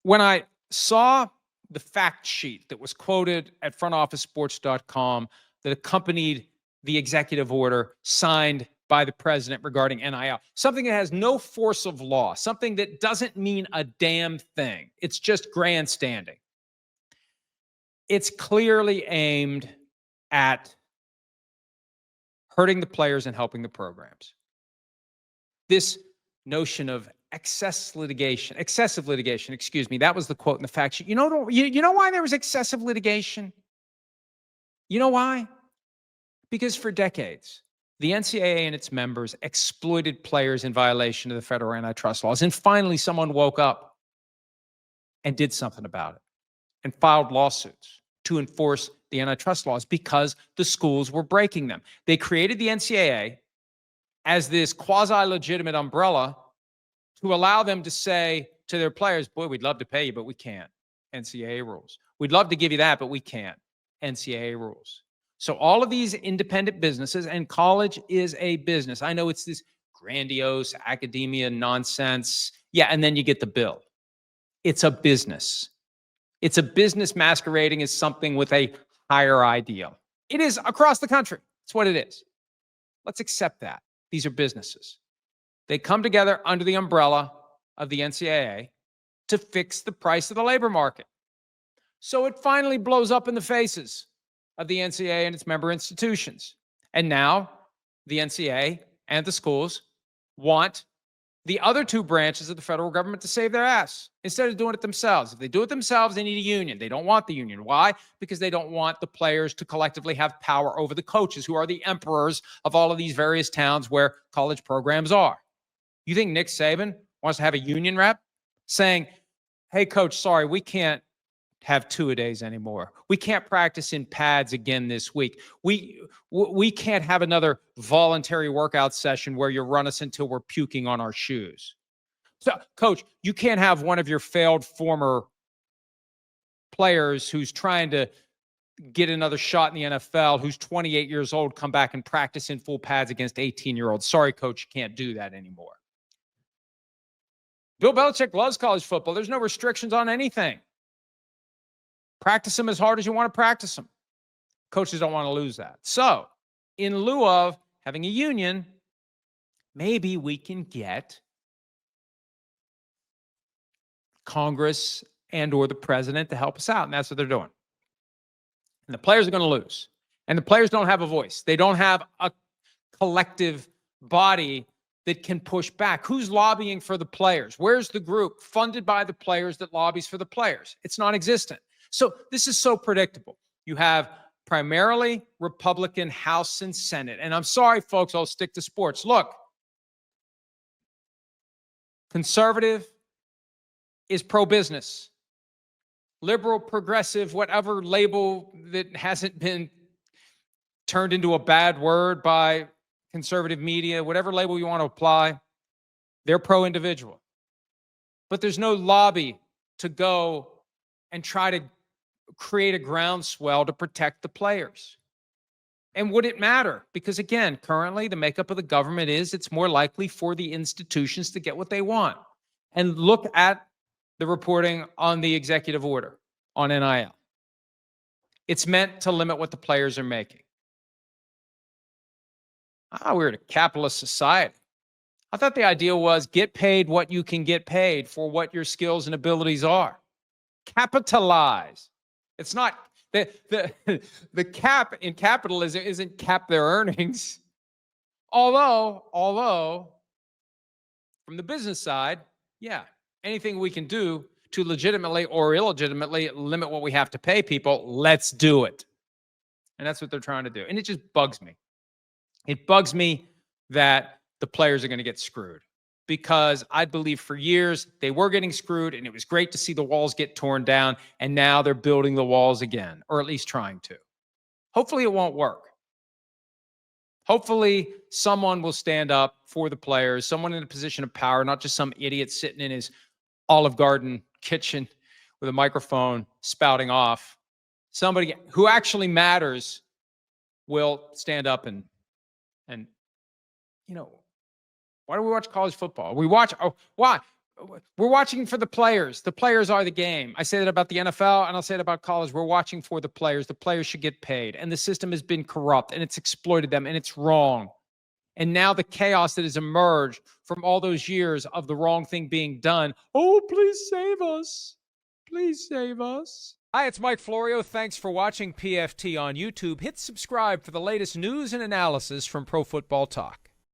when I saw the fact sheet that was quoted at frontofficesports.com that accompanied the executive order signed by the president regarding NIL, something that has no force of law, something that doesn't mean a damn thing. It's just grandstanding. It's clearly aimed at hurting the players and helping the programs. This notion of excessive litigation, excuse me, that was the quote in the fact sheet. You know why there was excessive litigation? You know why? Because for decades, the NCAA and its members exploited players in violation of the federal antitrust laws. And finally, someone woke up and did something about it and filed lawsuits to enforce the antitrust laws because the schools were breaking them. They created the NCAA as this quasi-legitimate umbrella to allow them to say to their players, boy, we'd love to pay you, but we can't. NCAA rules. We'd love to give you that, but we can't. NCAA rules. So all of these independent businesses, and college is a business. I know it's this grandiose academia nonsense. Yeah, and then you get the bill. It's a business. It's a business masquerading as something with a higher ideal. It is across the country. It's what it is. Let's accept that. These are businesses. They come together under the umbrella of the NCAA to fix the price of the labor market. So it finally blows up in the faces of the NCAA and its member institutions. And now the NCAA and the schools want the other two branches of the federal government to save their ass instead of doing it themselves. If they do it themselves, they need a union. They don't want the union. Why? Because they don't want the players to collectively have power over the coaches, who are the emperors of all of these various towns where college programs are. You think Nick Saban wants to have a union rep saying, hey, coach, sorry, we can't have two-a-days anymore. We can't practice in pads again this week. We can't have another voluntary workout session where you run us until we're puking on our shoes. So, coach, you can't have one of your failed former players who's trying to get another shot in the NFL, who's 28 years old, come back and practice in full pads against 18-year-olds. Sorry, coach, you can't do that anymore. Bill Belichick loves college football. There's no restrictions on anything. Practice them as hard as you want to practice them. Coaches don't want to lose that. So, in lieu of having a union, maybe we can get Congress and or the president to help us out. And that's what they're doing. And the players are going to lose. And the players don't have a voice. They don't have a collective body that can push back. Who's lobbying for the players? Where's the group funded by the players that lobbies for the players? It's non-existent. So this is so predictable. You have primarily Republican House and Senate. And I'm sorry, folks, I'll stick to sports. Look, conservative is pro-business. Liberal, progressive, whatever label that hasn't been turned into a bad word by conservative media, whatever label you want to apply, they're pro-individual. But there's no lobby to go and try to create a groundswell to protect the players. And would it matter? Because again, currently the makeup of the government is it's more likely for the institutions to get what they want. And look at the reporting on the executive order on NIL. It's meant to limit what the players are making. We're in a capitalist society. I thought the idea was get paid what you can get paid for what your skills and abilities are. Capitalize. It's not the cap in capitalism isn't cap their earnings. Although from the business side, yeah, anything we can do to legitimately or illegitimately limit what we have to pay people, let's do it. And that's what they're trying to do. And it just bugs me. It bugs me that the players are going to get screwed, because I believe for years they were getting screwed, and it was great to see the walls get torn down, and now they're building the walls again, or at least trying to. Hopefully it won't work. Hopefully someone will stand up for the players, someone in a position of power, not just some idiot sitting in his Olive Garden kitchen with a microphone spouting off. Somebody who actually matters will stand up and you know, why do we watch college football? We watch, why? We're watching for the players. The players are the game. I say that about the NFL, and I'll say it about college. We're watching for the players. The players should get paid. And the system has been corrupt, and it's exploited them, and it's wrong. And now the chaos that has emerged from all those years of the wrong thing being done. Oh, please save us. Please save us. Hi, it's Mike Florio. Thanks for watching PFT on YouTube. Hit subscribe for the latest news and analysis from Pro Football Talk.